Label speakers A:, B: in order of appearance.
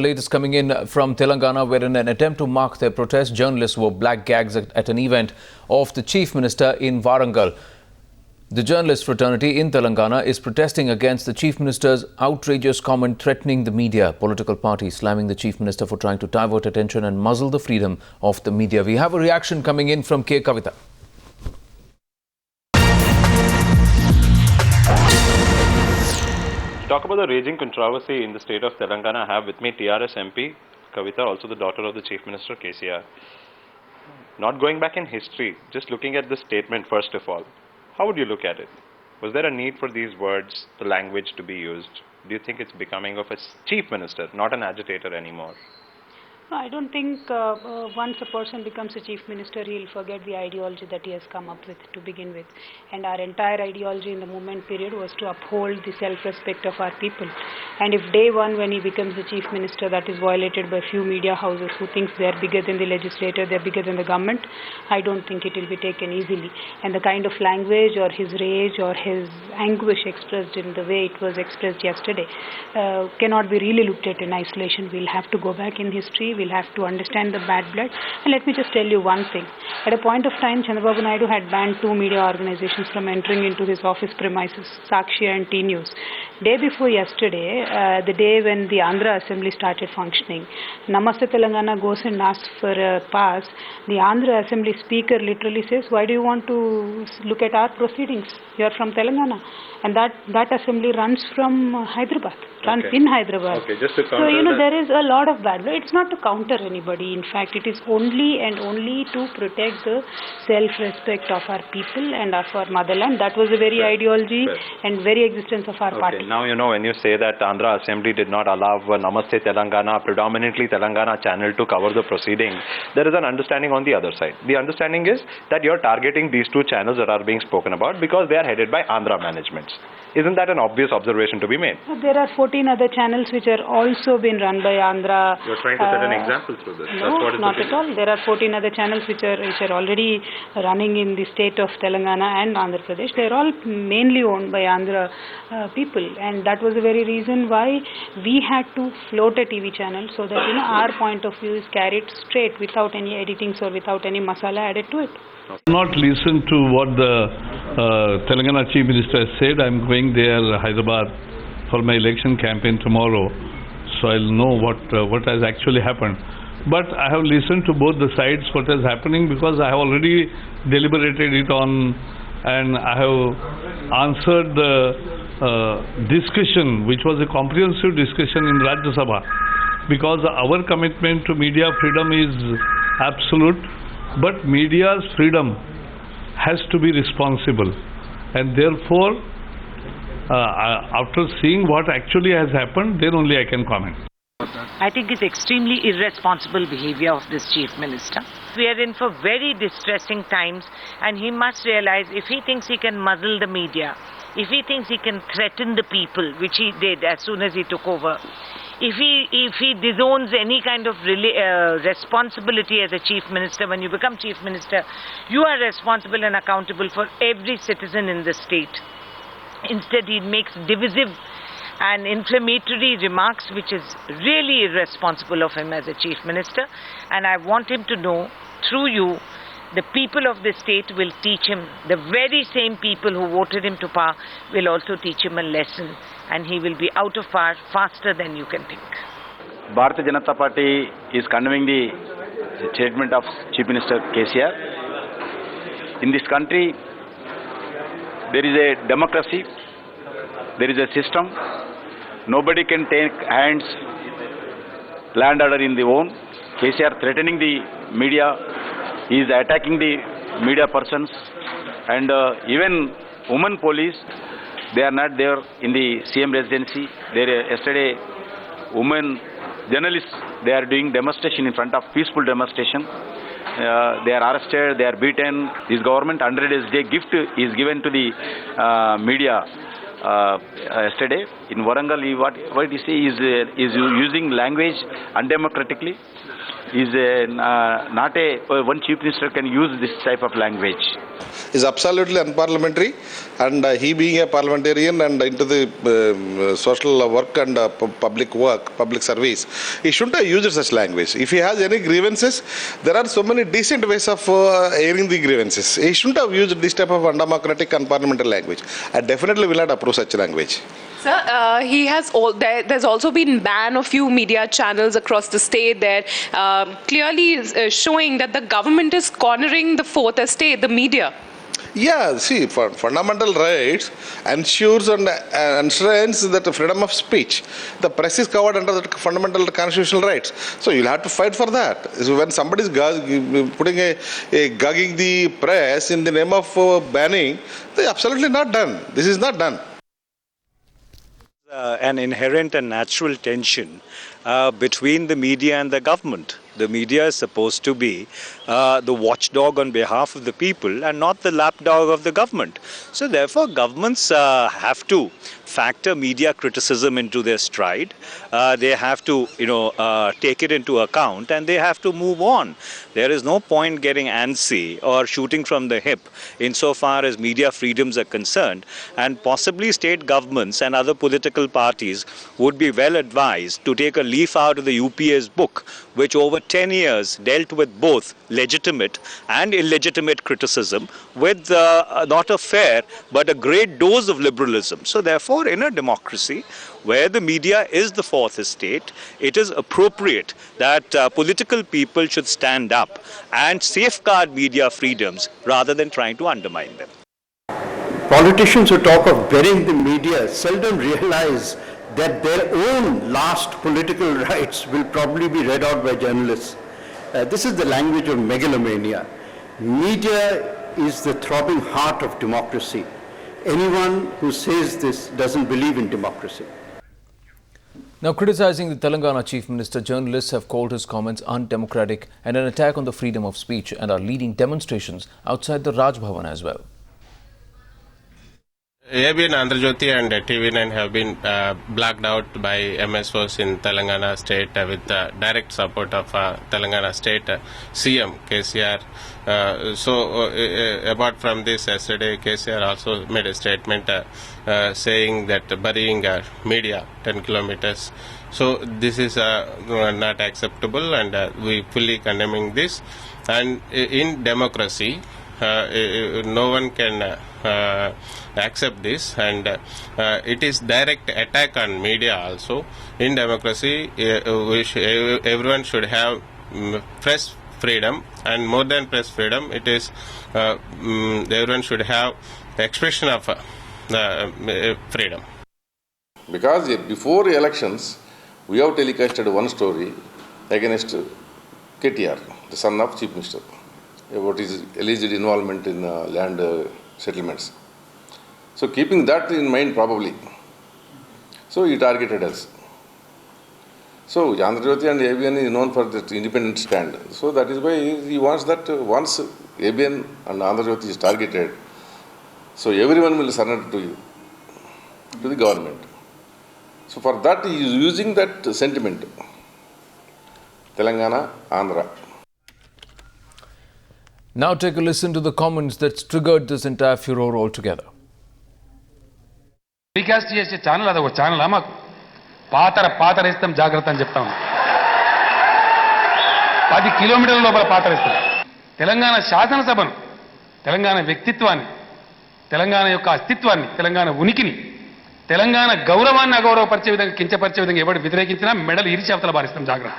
A: Latest coming in from Telangana, where in an attempt to mark their protest, journalists wore black gags at an event of the Chief Minister in Warangal. The journalist fraternity in Telangana is protesting against the Chief Minister's outrageous comment threatening the media. Political parties slamming the Chief Minister for trying to divert attention and muzzle the freedom of the media. We have a reaction coming in from K. Kavita.
B: Talk about the raging controversy in the state of Telangana. I have with me TRS MP Kavita, also the daughter of the Chief Minister KCR. Not going back in history, just looking at the statement first of all, how would you look at it? Was there a need for these words, the language to be used? Do you think it's becoming of a Chief Minister, not an agitator anymore?
C: No, I don't think once a person becomes a Chief Minister, he'll forget the ideology that he has come up with to begin with. And our entire ideology in the movement period was to uphold the self-respect of our people. And if day one when he becomes the Chief Minister, that is violated by a few media houses who thinks they are bigger than the legislator, they are bigger than the government, I don't think it will be taken easily. And the kind of language or his rage or his anguish expressed in the way it was expressed yesterday cannot be really looked at in isolation. We'll have to go back in history. We'll have to understand the bad blood. And let me just tell you one thing. At a point of time, Chandrababu Naidu had banned 2 media organizations from entering into his office premises, Sakshi and T News. Day before yesterday, the day when the Andhra Assembly started functioning, Namaste Telangana goes and asks for a pass. The Andhra Assembly Speaker literally says, why do you want to look at our proceedings? You are from Telangana. And that assembly runs from Hyderabad, runs in Hyderabad.
B: Okay, just to counter
C: so, there is a lot of bad blood. It's not to counter anybody. In fact, it is only and only to protect the self-respect of our people and of our motherland. That was the very ideology and very existence of our party.
B: Now, when you say that Andhra Assembly did not allow Namaste Telangana, predominantly Telangana channel to cover the proceeding, there is an understanding on the other side. The understanding is that you're targeting these 2 channels that are being spoken about because they are headed by Andhra managements. Isn't that an obvious observation to be made?
C: There are 14 other channels which are also been run by Andhra.
B: You're trying to set an example through this.
C: No, not at all. There are 14 other channels which are already running in the state of Telangana and Andhra Pradesh. They are all mainly owned by Andhra people, and that was the very reason why we had to float a TV channel so that our point of view is carried straight without any editings or without any masala added to it.
D: Not listen to what the Telangana Chief Minister said. I'm going there, Hyderabad, for my election campaign tomorrow, so I'll know what has actually happened. But I have listened to both the sides what is happening because I have already deliberated it on, and I have answered the discussion, which was a comprehensive discussion in Rajya Sabha, because our commitment to media freedom is absolute. But media's freedom has to be responsible, and therefore, after seeing what actually has happened, then only I can comment.
E: I think it's extremely irresponsible behavior of this Chief Minister. We are in for very distressing times, and he must realize if he thinks he can muzzle the media, if he thinks he can threaten the people, which he did as soon as he took over, if he disowns any kind of responsibility as a Chief Minister, when you become Chief Minister, you are responsible and accountable for every citizen in the state. Instead, he makes divisive and inflammatory remarks, which is really irresponsible of him as a Chief Minister. And I want him to know, through you, the people of the state will teach him. The very same people who voted him to power will also teach him a lesson, and he will be out of power faster than you can think.
F: Bharatiya Janata Party is condemning the statement of Chief Minister KCR. In this country, there is a democracy, there is a system. Nobody can take hands, land order in their own. KCR threatening the media. He is attacking the media persons, and even women police, they are not there in the CM residency. Yesterday, women journalists, they are doing demonstration in front of peaceful demonstration. They are arrested, they are beaten. This government 100 day gift is given to the media. Yesterday in Warangal, what he say is using language undemocratically. is not one chief minister can use this type of language.
G: Is absolutely unparliamentary, and he being a parliamentarian and into the social work and public service, he shouldn't have used such language. If he has any grievances, there are so many decent ways of airing the grievances. He shouldn't have used this type of undemocratic and parliamentary language. I definitely will not approve such language.
H: Sir, there's also been ban of few media channels across the state that clearly is showing that the government is cornering the fourth estate, the media.
G: Yeah, see, for fundamental rights ensures and enshrines that freedom of speech. The press is covered under the fundamental constitutional rights. So you'll have to fight for that. So when somebody is gagging the press in the name of banning, they absolutely not done. This is not done.
I: An inherent and natural tension between the media and the government. The media is supposed to be the watchdog on behalf of the people and not the lapdog of the government. So therefore governments have to factor media criticism into their stride. They have to, take it into account, and they have to move on. There is no point getting antsy or shooting from the hip insofar as media freedoms are concerned, and possibly state governments and other political parties would be well advised to take a leaf out of the UPA's book, which over 10 years dealt with both legitimate and illegitimate criticism with not a fair but a great dose of liberalism. So therefore, in a democracy where the media is the fourth estate, it is appropriate that political people should stand up and safeguard media freedoms rather than trying to undermine them.
J: Politicians who talk of burying the media seldom realize that their own last political rights will probably be read out by journalists. This is the language of megalomania. Media is the throbbing heart of democracy. Anyone who says this doesn't believe in democracy.
A: Now, criticizing the Telangana Chief Minister, journalists have called his comments undemocratic and an attack on the freedom of speech, and are leading demonstrations outside the Raj Bhavan as well.
K: ABN Andhra Jyoti and TV9 have been blacked out by MSOs in Telangana state with direct support of Telangana state CM KCR. Apart from this, yesterday KCR also made a statement saying that burying media 10 kilometers. So this is not acceptable, and we fully condemning this. And in democracy, no one can accept this, and it is direct attack on media also. In democracy, everyone should have press freedom, and more than press freedom, it is everyone should have expression of freedom.
L: Because before elections, we have telecasted one story against KTR, the son of Chief Minister, about his alleged involvement in land settlements. So keeping that in mind probably, so he targeted us. So Andhra Jyoti and ABN is known for that independent stand. So that is why he wants that once ABN and Andhra Jyoti is targeted, so everyone will surrender to you, to the government. So for that he is using that sentiment, Telangana, Andhra.
A: Now take a listen to the comments that triggered this entire furor altogether.
M: Recast చేసే channel అది ఒక channel మాకు పాతరేస్తాం జాగ్రత్త అని చెప్తా ఉన్నాం. 10 కిలోమీటర్ల లోపల పాతరేస్తాం. తెలంగాణ శాసనసభను, తెలంగాణ వ్యక్తిత్వాన్ని, తెలంగాణ యొక్క అస్తిత్వాన్ని, తెలంగాణ ఉనికిని, తెలంగాణ గౌరవాన్ని అగౌరవపరిచే విధంగా, కించపరిచే విధంగా ఎవడు వ్యతిరేకించినా మెడలు ఇరిచి అవతల బారిస్తాం జాగ్రత్త.